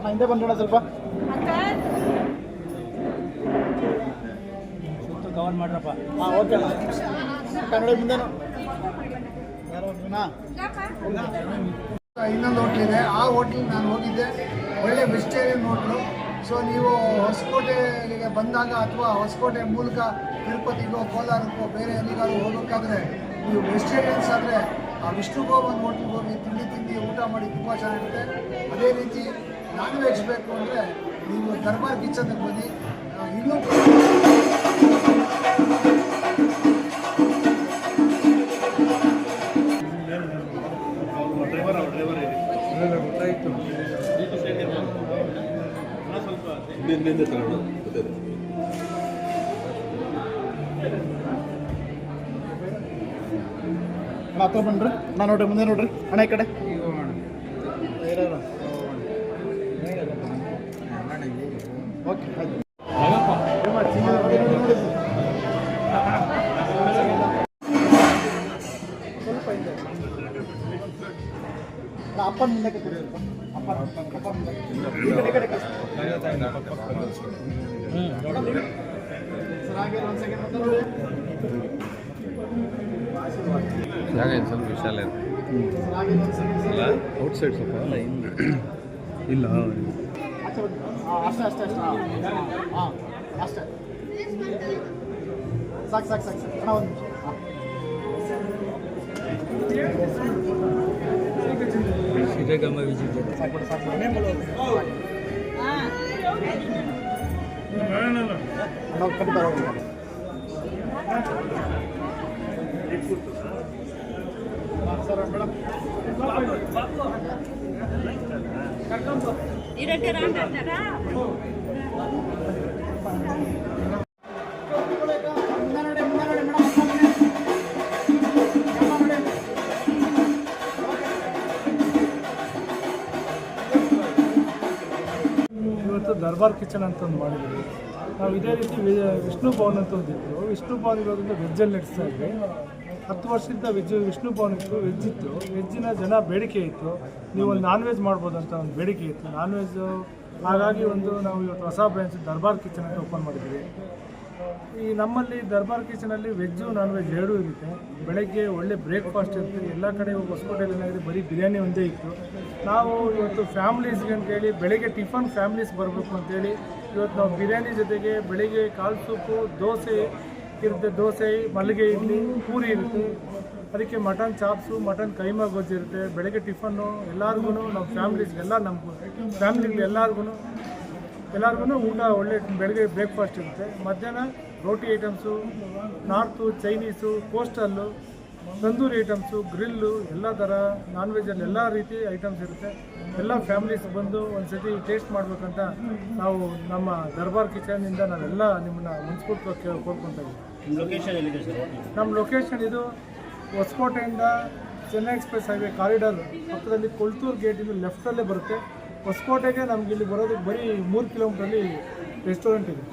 ಹಿಂದೆ ಬಂದ್ಬಿಡ ಸ್ವಲ್ಪ ಸುತ್ತು ಕವರ್ ಮಾಡ್ರಪ್ಪ. ಹಾಂ ಓಕೆ ಕನ್ನಡ ಮುಂದೆನು ಇನ್ನೊಂದು ಹೋಟ್ಲಿದೆ, ಆ ಹೋಟ್ಲಿಗೆ ನಾನು ಹೋಗಿದ್ದೆ. ಒಳ್ಳೆ ವೆಜಿಟೇರಿಯನ್ ಹೋಟ್ಲು. ಸೊ ನೀವು ಹೊಸಕೋಟೆಗೆ ಬಂದಾಗ ಅಥವಾ ಹೊಸಕೋಟೆ ಮೂಲಕ ತಿರುಪತಿಗೋ ಕೋಲಾರಕ್ಕೋ ಬೇರೆ ಎಲ್ಲಿಗಾದ್ರೂ ಹೋಗಬೇಕಾದ್ರೆ ನೀವು ವೆಜಿಟೇರಿಯನ್ಸ್ ಆದರೆ ಆ ವಿಷ್ಣು ಭವನ್ ಹೋಟ್ಲಿಗೆ ಹೋಗಿ ತಿಂಡಿ ಊಟ ಮಾಡಿ ತುಂಬ ಚೆನ್ನಾಗಿರುತ್ತೆ. ಅದೇ ರೀತಿ ನಾನ್ ವೆಜ್ ಬೇಕು ಅಂದರೆ ನೀವು ದರ್ಬಾರ್ ಕಿಚನ್ಗೆ ಬನ್ನಿ. ಇನ್ನೂ ಗೊತ್ತಾಯಿತು. ಹತ್ರ ಬನ್ರಿ. ನಾನು ನೋಡ್ರಿ ಮುಂದೆ ನೋಡ್ರಿ ಅಣ್ಣ ಈ ಕಡೆ. ಓಕೆ ಸ್ವಲ್ಪ ಇದೆ ಅಪ್ಪನ ಮುಂದಕ್ಕೆ ಕೊಡಿ. ಅಪ್ಪ ಮುಂದೆ ಕಡೆ ಸರ್ ಹಾಗೆ ಒಂದು ಸೆಕೆಂಡ್ ನೋಡಿ. ಜಾಗ ಏನು ಸ್ವಲ್ಪ ವಿಶಾಲ ಇದೆ ಅಲ್ಲ, ಔಟ್ಸೈಡ್ ಸ್ವಲ್ಪ ಅಲ್ಲ ಇಲ್ಲ ಅಷ್ಟೇ ಅಷ್ಟೇ ಅಷ್ಟೇ. ಹಾಂ ಅಷ್ಟೇ ಸಾಕು ಸಾಕು ಸಾಕು ಸಾಕು ಅಣ್ಣ ಒಂದು ನಿಮಿಷ. ಸಿದ್ಧಗಂಗಾ ವಿಸಿಟ್ ಸಾಕು ಸಾಕು ಅಣ್ಣ ಕಡಿತಾರೆ ಸರ್ ಮೇಡಮ್ ಇವತ್ತು ದರ್ಬಾರ್ ಕಿಚನ್ ಅಂತ ಒಂದು ಮಾಡಿದ್ವಿ ನಾವು. ಇದೇ ರೀತಿ ವಿಷ್ಣು ಭವನ್ ಅಂತ ಒಂದಿತ್ತು. ವಿಷ್ಣು ಭವನ್ ಇರೋದ್ರಿಂದ ವೆಜ್ಜಲ್ಲಿ ನಡೆಸ್ತಾ ಇದ್ವಿ. 10 ವರ್ಷದಿಂದ ವಿಷ್ಣು ಭವನ್ ಇತ್ತು, ವೆಜ್ ಇತ್ತು. ವೆಜ್ಜಿನ ಜನ ಬೇಡಿಕೆ ಇತ್ತು, ನೀವು ಒಂದು ನಾನ್ ವೆಜ್ ಮಾಡ್ಬೋದು ಅಂತ ಒಂದು ಬೇಡಿಕೆ ಇತ್ತು, ನಾನ್ ವೆಜ್ಜು. ಹಾಗಾಗಿ ನಾವು ಇವತ್ತು ಹೊಸ ಬ್ರಾಂಚ್ ದರ್ಬಾರ್ ಕಿಚನ್ ಅಂತ ಓಪನ್ ಮಾಡಿದ್ವಿ. ಈ ನಮ್ಮಲ್ಲಿ ದರ್ಬಾರ್ ಕಿಚನಲ್ಲಿ ವೆಜ್ಜು ನಾನ್ ವೆಜ್ ಎರಡೂ ಇರುತ್ತೆ. ಬೆಳಗ್ಗೆ ಒಳ್ಳೆ ಬ್ರೇಕ್ಫಾಸ್ಟ್ ಇರುತ್ತೆ. ಎಲ್ಲ ಕಡೆ ಹೊಸಕೋಟೆಯಲ್ಲಿ ಏನಾಗಿದೆ ಬರೀ ಬಿರಿಯಾನಿ ಒಂದೇ ಇತ್ತು. ನಾವು ಇವತ್ತು ಫ್ಯಾಮ್ಲೀಸ್ಗೆ ಅಂತೇಳಿ ಬೆಳಗ್ಗೆ ಟಿಫನ್ ಫ್ಯಾಮ್ಲೀಸ್ ಬರಬೇಕು ಅಂತೇಳಿ ಇವತ್ತು ನಾವು ಬಿರಿಯಾನಿ ಜೊತೆಗೆ ಬೆಳಗ್ಗೆ ಕಾಲು ಸೂಪು, ದೋಸೆ ಇರುತ್ತೆ, ದೋಸೆ, ಮಲ್ಲಿಗೆ ಇಡ್ಲಿ, ಪೂರಿ ಇರುತ್ತೆ. ಅದಕ್ಕೆ ಮಟನ್ ಚಾಪ್ಸು, ಮಟನ್ ಕೈಮಾ ಗೊಜ್ಜು ಇರುತ್ತೆ. ಬೆಳಗ್ಗೆ ಟಿಫನ್ನು ಎಲ್ಲರಿಗೂ ನಮ್ಮ ಫ್ಯಾಮ್ಲೀಸ್ಗೆಲ್ಲ ನಮ್ಮ ಫ್ಯಾಮ್ಲಿಗೆ ಎಲ್ಲರಿಗೂ ಊಟ ಒಳ್ಳೆ ಬೆಳಗ್ಗೆ ಬ್ರೇಕ್ಫಾಸ್ಟ್ ಇರುತ್ತೆ. ಮಧ್ಯಾಹ್ನ ರೋಟಿ items, north, Chinese, coastal, tandoori items, grill, ಎಲ್ಲ ಥರ ನಾನ್ ವೆಜ್ಜಲ್ಲಿ ಎಲ್ಲ ರೀತಿ ಐಟಮ್ಸ್ ಇರುತ್ತೆ. ಎಲ್ಲ ಫ್ಯಾಮ್ಲೀಸ್ ಬಂದು ಒಂದು ಸತಿ ಟೇಸ್ಟ್ ಮಾಡಬೇಕಂತ ನಾವು ನಮ್ಮ ದರ್ಬಾರ್ ಕಿಚನಿಂದ ನಾವೆಲ್ಲ ನಿಮ್ಮನ್ನ ಮುನ್ಸ್ಪೂರ್ತಿ ಕೋರ್ಕೊತಾ ಇದ್ದೀವಿ. ಲೊಕೇಶನ್ ಎಲ್ಲಿದೆ ಸರ್? ನಮ್ಮ ಲೊಕೇಶನ್ ಇದು ಹೊಸಕೋಟೆಯಿಂದ ಚೆನ್ನೈ ಎಕ್ಸ್ಪ್ರೆಸ್ ಹೈವೇ ಕಾರಿಡಾರ್ ಪಕ್ಕದಲ್ಲಿ ಕೊಳ್ತೂರು ಗೇಟಿಂದ ಲೆಫ್ಟಲ್ಲೇ ಬರುತ್ತೆ. ಹೊಸಕೋಟೆಗೆ ನಮ್ಗೆ ಇಲ್ಲಿ ಬರೋದಕ್ಕೆ ಬರೀ 3 ಕಿಲೋಮೀಟ್ರಲ್ಲಿ ರೆಸ್ಟೋರೆಂಟ್ ಇದೆ.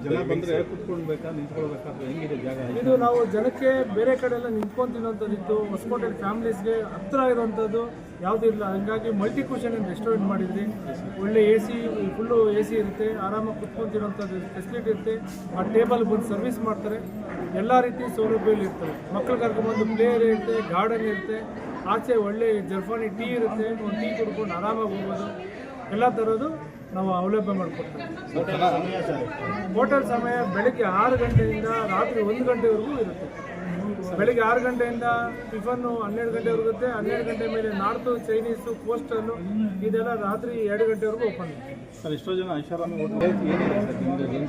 ಜನ ಬಂದರೆ ಕುತ್ಕೊಳ್ಬೇಕಾ ನಿಂತ್ಕೊಳ್ಬೇಕಾ ಹೆಂಗಿದೆ ಜಾಗ? ಇದು ನಾವು ಜನಕ್ಕೆ ಬೇರೆ ಕಡೆ ಎಲ್ಲ ನಿಂತ್ಕೊಂಡು ತಿನ್ನೋಂಥದ್ದಿತ್ತು. ಹೊಸಕೋಟೆ ಫ್ಯಾಮ್ಲೀಸ್ಗೆ ಹತ್ತಿರ ಇರೋವಂಥದ್ದು ಯಾವುದೂ ಇಲ್ಲ. ಹಂಗಾಗಿ ಮಲ್ಟಿ ಕ್ಯೂಷನ್ ರೆಸ್ಟೋರೆಂಟ್ ಮಾಡಿದ್ವಿ. ಒಳ್ಳೆ AC, ಫುಲ್ಲು AC ಇರುತ್ತೆ. ಆರಾಮಾಗಿ ಕುತ್ಕೊಂಡು ತಿನ್ನೋಂಥದ್ದು ಫೆಸಿಲಿಟಿ ಇರುತ್ತೆ. ಆ ಟೇಬಲ್ ಬಂದು ಸರ್ವಿಸ್ ಮಾಡ್ತಾರೆ. ಎಲ್ಲ ರೀತಿ ಸೌಲಭ್ಯಗಳು ಇರ್ತವೆ. ಮಕ್ಕಳು ಕರ್ಕೊಂಡ್ಬಂದು ಪ್ಲೇ ಏರಿಯಾ ಇರುತ್ತೆ, ಗಾರ್ಡನ್ ಇರುತ್ತೆ. ಆಚೆ ಒಳ್ಳೆ ಜರ್ಫಾನಿ ಟೀ ಇರುತ್ತೆ. ಒಂದು ಟೀ ಕುಡ್ಕೊಂಡು ಆರಾಮಾಗಿ ಹೋಗ್ಬೋದು. ಎಲ್ಲ ಥರದ್ದು ನಾವು ಅವಲಂಬನೆ ಮಾಡಿಕೊಡ್ತೀವಿ. ಹೋಟೆಲ್ ಸಮಯ ಬೆಳಗ್ಗೆ 6 ಗಂಟೆಯಿಂದ ರಾತ್ರಿ 1 ಗಂಟೆವರೆಗೂ ಇರುತ್ತೆ. ಬೆಳಗ್ಗೆ 6 ಗಂಟೆಯಿಂದ ಟಿಫನ್ನು 12 ಗಂಟೆವರೆಗೂ ಇರುತ್ತೆ. 12 ಗಂಟೆ ಮೇಲೆ ನಾರ್ತು, ಚೈನೀಸು, ಕೋಸ್ಟಲ್ಲು ಇದೆಲ್ಲ ರಾತ್ರಿ 2 ಗಂಟೆವರೆಗೂ ಓಪನ್ ಇರುತ್ತೆ. ಸರ್ ಎಷ್ಟೋ ಜನ ಐಷಾರಾಮಿ ಏನು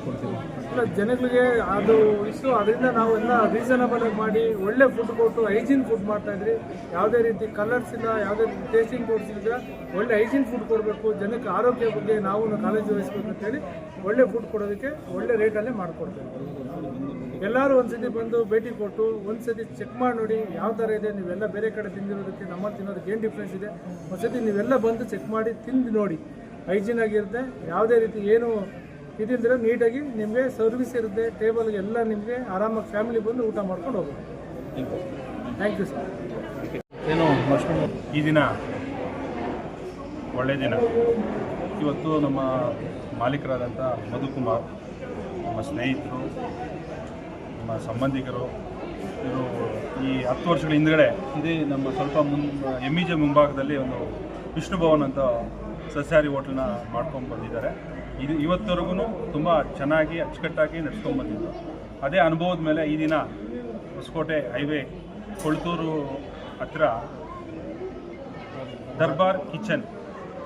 ಕೊಡ್ತೀವಿ ಇಲ್ಲ, ಜನಗಳಿಗೆ ಅದು ಇಷ್ಟು. ಅದರಿಂದ ನಾವೆಲ್ಲ ರೀಸನಬಲಾಗಿ ಮಾಡಿ ಒಳ್ಳೆ ಫುಡ್ ಕೊಟ್ಟು ಹೈಜೀನ್ ಫುಡ್ ಮಾಡ್ತಾಯಿದ್ರಿ. ಯಾವುದೇ ರೀತಿ ಕಲರ್ಸ್ ಇಲ್ಲ, ಯಾವುದೇ ರೀತಿ ಟೇಸ್ಟಿಂಗ್ ಪೌಡರ್ಸ್ ಇಲ್ಲ. ಒಳ್ಳೆ ಹೈಜೀನ್ ಫುಡ್ ಕೊಡಬೇಕು. ಜನಕ್ಕೆ ಆರೋಗ್ಯ ಬಗ್ಗೆ ನಾವು ಕಾಳಜಿ ವಹಿಸ್ಬೇಕು ಅಂತೇಳಿ ಒಳ್ಳೆ ಫುಡ್ ಕೊಡೋದಕ್ಕೆ ಒಳ್ಳೆ ರೇಟಲ್ಲೇ ಮಾಡಿಕೊಡ್ತೇವೆ. ಎಲ್ಲರೂ ಒಂದ್ಸತಿ ಬಂದು ಭೇಟಿ ಕೊಟ್ಟು ಒಂದ್ಸತಿ ಚೆಕ್ ಮಾಡಿ ನೋಡಿ ಯಾವ ಥರ ಇದೆ. ನೀವೆಲ್ಲ ಬೇರೆ ಕಡೆ ತಿಂದಿರೋದಕ್ಕೆ ನಮ್ಮಲ್ಲಿ ತಿನ್ನೋದಕ್ಕೆ ಏನು ಡಿಫ್ರೆನ್ಸ್ ಇದೆ, ಒಂದ್ಸತಿ ನೀವೆಲ್ಲ ಬಂದು ಚೆಕ್ ಮಾಡಿ ತಿಂದು ನೋಡಿ. ಹೈಜೀನ್ ಆಗಿರುತ್ತೆ, ಯಾವುದೇ ರೀತಿ ಏನು ಇದಿಲ್ದಿರೋ ನೀಟಾಗಿ ನಿಮಗೆ ಸರ್ವಿಸ್ ಇರುತ್ತೆ. ಟೇಬಲ್ಗೆ ಎಲ್ಲ ನಿಮಗೆ ಆರಾಮಾಗಿ ಫ್ಯಾಮಿಲಿ ಬಂದು ಊಟ ಮಾಡ್ಕೊಂಡು ಹೋಗೋದು. Thank you sir. ಏನು ಈ ದಿನ ಒಳ್ಳೆಯ ದಿನ. ಇವತ್ತು ನಮ್ಮ ಮಾಲೀಕರಾದಂಥ ಮಧುಕುಮಾರ್, ನಮ್ಮ ಸ್ನೇಹಿತರು, ನಮ್ಮ ಸಂಬಂಧಿಕರು ಇವರು ಈ 10 ವರ್ಷಗಳ ಹಿಂದ್ಗಡೆ ಇದೇ ನಮ್ಮ ಸ್ವಲ್ಪ MEJ ಮುಂಭಾಗದಲ್ಲಿ ಒಂದು ವಿಷ್ಣು ಭವನ್ ಅಂತ ಸಸ್ಯಾಹಾರಿ ಹೋಟ್ಲನ್ನ ಮಾಡ್ಕೊಂಡು ಬಂದಿದ್ದಾರೆ. ಇದು ಇವತ್ತವರೆಗೂ ತುಂಬ ಚೆನ್ನಾಗಿ ಅಚ್ಚುಕಟ್ಟಾಗಿ ನಡ್ಸ್ಕೊಂಡು ಬಂದಿದ್ದು. ಅದೇ ಅನುಭವದ ಮೇಲೆ ಈ ದಿನ ಹೊಸಕೋಟೆ ಹೈವೇ ಕೊಳ್ತೂರು ಹತ್ತಿರ ದರ್ಬಾರ್ ಕಿಚನ್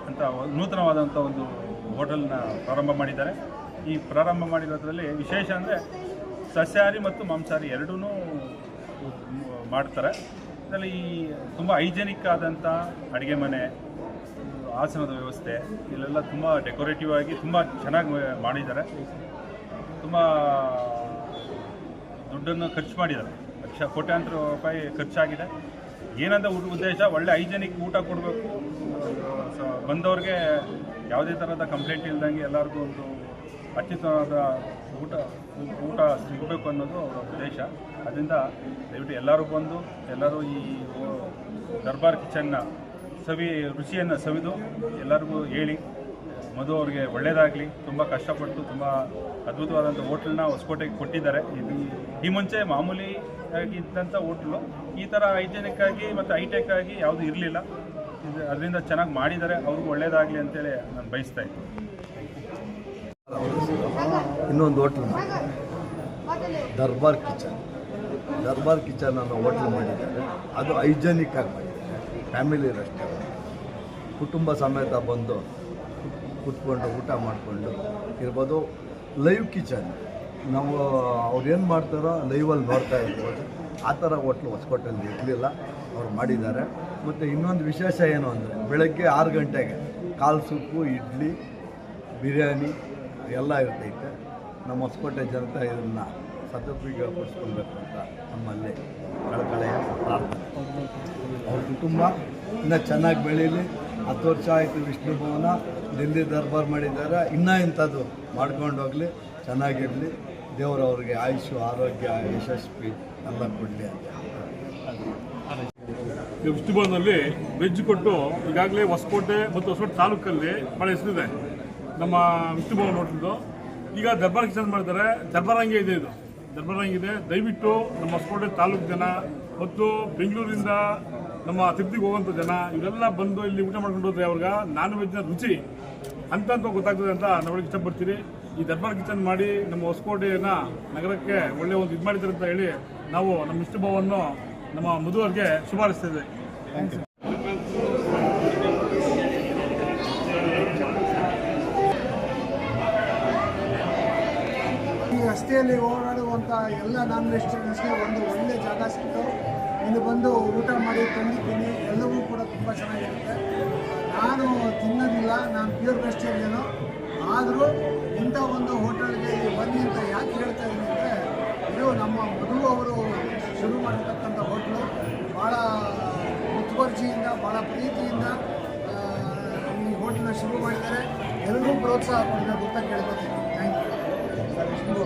ಅಂತ ನೂತನವಾದಂಥ ಒಂದು ಹೋಟೆಲ್ನ ಪ್ರಾರಂಭ ಮಾಡಿದ್ದಾರೆ. ಈ ಪ್ರಾರಂಭ ಮಾಡಿರೋದ್ರಲ್ಲಿ ವಿಶೇಷ ಅಂದರೆ ಸಸ್ಯಾಹಾರಿ ಮತ್ತು ಮಾಂಸಾಹಾರಿ ಎರಡೂ ಮಾಡ್ತಾರೆ. ಇದರಲ್ಲಿ ತುಂಬ ಹೈಜೆನಿಕ್ ಆದಂಥ ಅಡುಗೆ ಮನೆ, ಆಸನದ ವ್ಯವಸ್ಥೆ ಇಲ್ಲೆಲ್ಲ ತುಂಬ ಡೆಕೋರೇಟಿವ್ ಆಗಿ ತುಂಬ ಚೆನ್ನಾಗಿ ಮಾಡಿದ್ದಾರೆ. ತುಂಬ ದುಡ್ಡನ್ನು ಖರ್ಚು ಮಾಡಿದ್ದಾರೆ, ಕೋಟ್ಯಾಂತರ ರೂಪಾಯಿ ಖರ್ಚಾಗಿದೆ. ಏನಂತ ಉದ್ದೇಶ, ಒಳ್ಳೆ ಹೈಜೆನಿಕ್ ಊಟ ಕೊಡಬೇಕು, ಬಂದವ್ರಿಗೆ ಯಾವುದೇ ಥರದ ಕಂಪ್ಲೇಂಟ್ ಇಲ್ದಂಗೆ ಎಲ್ಲರಿಗೂ ಒಂದು ಅತ್ಯುತ್ತಮವಾದ ಊಟ ಸಿಗಬೇಕು ಅನ್ನೋದು ಅವರ ಉದ್ದೇಶ. ಅದರಿಂದ ದಯವಿಟ್ಟು ಎಲ್ಲರೂ ಬಂದು ಎಲ್ಲರೂ ಈ ದರ್ಬಾರ್ ಕಿಚನ್ನ ರುಚಿಯನ್ನು ಸವಿದು ಎಲ್ಲರಿಗೂ ಹೇಳಿ ಮಧು ಅವ್ರಿಗೆ ಒಳ್ಳೆಯದಾಗಲಿ. ತುಂಬ ಕಷ್ಟಪಟ್ಟು ತುಂಬ ಅದ್ಭುತವಾದಂಥ ಹೋಟ್ಲನ್ನ ಹೊಸಕೋಟೆಗೆ ಕೊಟ್ಟಿದ್ದಾರೆ. ಈ ಮುಂಚೆ ಮಾಮೂಲಿ ಇದ್ದಂಥ ಹೋಟ್ಲು ಈ ಥರ ಹೈಜೆನಿಕ್ ಆಗಿ ಮತ್ತು ಹೈಟೆಕ್ ಆಗಿ ಯಾವುದೂ ಇರಲಿಲ್ಲ. ಅದರಿಂದ ಚೆನ್ನಾಗಿ ಮಾಡಿದ್ದಾರೆ. ಅವ್ರಿಗೂ ಒಳ್ಳೆಯದಾಗಲಿ ಅಂತೇಳಿ ನಾನು ಬಯಸ್ತಾ ಇದ್ದೀನಿ. ಇನ್ನೊಂದು ಹೋಟ್ಲ್ ದರ್ಬಾರ್ ಕಿಚನ್ ಅನ್ನೋ ಹೋಟ್ಲ್ ಮಾಡಿದ್ದಾರೆ. ಅದು ಹೈಜೆನಿಕ್ ಆಗಿ ಮಾಡಿದ್ದಾರೆ. ಫ್ಯಾಮಿಲಿ ರೆಸ್ಟೋರೆಂಟ್, ಕುಟುಂಬ ಸಮೇತ ಬಂದು ಕೂತ್ಕೊಂಡು ಊಟ ಮಾಡಿಕೊಂಡು ಇರ್ಬೋದು. ಲೈವ್ ಕಿಚನ್, ನಾವು ಅವ್ರು ಏನು ಮಾಡ್ತಾರೋ ಲೈವಲ್ಲಿ ನೋಡ್ತಾ ಇರ್ಬೋದು. ಆ ಥರ ಹೋಟ್ಲು ಹೊಸಕೋಟೆಯಲ್ಲಿ ಇರಲಿಲ್ಲ, ಅವ್ರು ಮಾಡಿದ್ದಾರೆ. ಮತ್ತು ಇನ್ನೊಂದು ವಿಶೇಷ ಏನು ಅಂದರೆ ಬೆಳಗ್ಗೆ 6 ಗಂಟೆಗೆ ಕಾಲು ಸೂಪು, ಇಡ್ಲಿ, ಬಿರಿಯಾನಿ ಎಲ್ಲ ಇರ್ತೈತೆ. ನಮ್ಮ ಹೊಸಕೋಟೆ ಜನತೆ ಇದನ್ನು ಸದುಪಯೋಗಪಡಿಸ್ಕೊಳ್ಬೇಕು ಅಂತ ನಮ್ಮಲ್ಲಿ ಕಳಕಳೆಯ ಪ್ರಾರ್ಥನೆ. ಅವ್ರ ಕುಟುಂಬ ಇನ್ನೂ ಚೆನ್ನಾಗಿ ಬೆಳೀಲಿ. 10 ವರ್ಷ ಆಯಿತು ವಿಷ್ಣು ಭವನ, ದಿಲ್ಲಿ ದರ್ಬಾರ್ ಮಾಡಿದ್ದಾರೆ. ಇನ್ನೂ ಇಂಥದ್ದು ಮಾಡ್ಕೊಂಡು ಹೋಗಲಿ, ಚೆನ್ನಾಗಿರಲಿ. ದೇವರು ಅವ್ರಿಗೆ ಆಯುಷು, ಆರೋಗ್ಯ, ಯಶಸ್ವಿ ಎಲ್ಲ ಕೊಡಲಿ ಅಂತ. ವಿಷ್ಣು ಭವನದಲ್ಲಿ ವೆಜ್ ಕೊಟ್ಟು ಈಗಾಗಲೇ ಹೊಸಕೋಟೆ ಮತ್ತು ಹೊಸಕೋಟೆ ತಾಲೂಕಲ್ಲಿ ಭಾಳ ಹೆಸರಿದೆ ನಮ್ಮ ವಿಷ್ಣು ಭವನ್ ಹೋಟೆಲ್ದು. ಈಗ ದರ್ಬಾರ್ ಕಿಚನ್ ಮಾಡ್ತಾರೆ. ದರ್ಬಾರಂಗೆ ಇದೆ, ಇದು ದರ್ಬಾರಂಗಿದೆ. ದಯವಿಟ್ಟು ನಮ್ಮ ಹೊಸಕೋಟೆ ತಾಲೂಕು ಜನ ಮತ್ತು ಬೆಂಗಳೂರಿಂದ ನಮ್ಮ ತಿರುಪತಿಗೆ ಹೋಗುವಂಥ ಜನ ಇವರೆಲ್ಲ ಬಂದು ಇಲ್ಲಿ ಊಟ ಮಾಡ್ಕೊಂಡು ಹೋದ್ರೆ ಅವ್ರಿಗೆ ನಾನ್ ವೆಜ್ನ ರುಚಿ ಅಂತ ಗೊತ್ತಾಗ್ತದೆ ಅಂತ ನಾವು ಇಷ್ಟಪಡ್ತೀರಿ. ಈ ದರ್ಬಾರ್ ಕಿಚನ್ ಮಾಡಿ ನಮ್ಮ ಹೊಸಕೋಟೆಯನ್ನು ನಗರಕ್ಕೆ ಒಳ್ಳೆಯ ಒಂದು ಇದು ಮಾಡಿದ್ದಾರೆ ಅಂತ ಹೇಳಿ ನಾವು ನಮ್ಮ ವಿಷ್ಣು ಭವನನ್ನು ನಮ್ಮ ಮಧುವರ್ಗೆ ಶುಭಾರಿಸ್ತಿದ್ದೇವೆ. ಈ ರಸ್ತೆಯಲ್ಲಿ ಓಡಾಡುವಂಥ ಎಲ್ಲ ನಾನ್ ವೆಜಿಟೇರಿಯನ್ಸ್ಗೆ ಒಂದು ಒಳ್ಳೆ ಜಾಗ ಸಿಕ್ತು. ಇಲ್ಲಿ ಬಂದು ಊಟ ಮಾಡಿ ತಂದಿದ್ದೀನಿ. ಎಲ್ಲವೂ ಕೂಡ ತುಂಬ ಚೆನ್ನಾಗಿರುತ್ತೆ. ನಾನು ತಿನ್ನೋದಿಲ್ಲ, ನಾನು ಪ್ಯೂರ್ ವೆಜಿಟೇರಿಯನು. ಆದರೂ ಇಂಥ ಒಂದು ಹೋಟೆಲ್ಗೆ ಬನ್ನಿ ಅಂತ ಯಾಕೆ ಹೇಳ್ತಾ ಇದ್ದೀನಿ ಅಂದರೆ, ಇದು ನಮ್ಮ ಮಧು ಅವರು ಶುರು ಮಾಡಿರ್ತಕ್ಕಂಥ ಹೋಟ್ಲು. ಭಾಳ ಮುತುವರ್ಜಿಯಿಂದ, ಭಾಳ ಪ್ರೀತಿಯಿಂದ ಈ ಹೋಟೆಲ್ನ ಶುರು ಮಾಡಿದ್ದಾರೆ. ಎಲ್ಲರೂ ಪ್ರೋತ್ಸಾಹ ಕೊಡಬೇಕು ಅಂತ ಕೇಳ್ಕೊತೀನಿ. Thank you.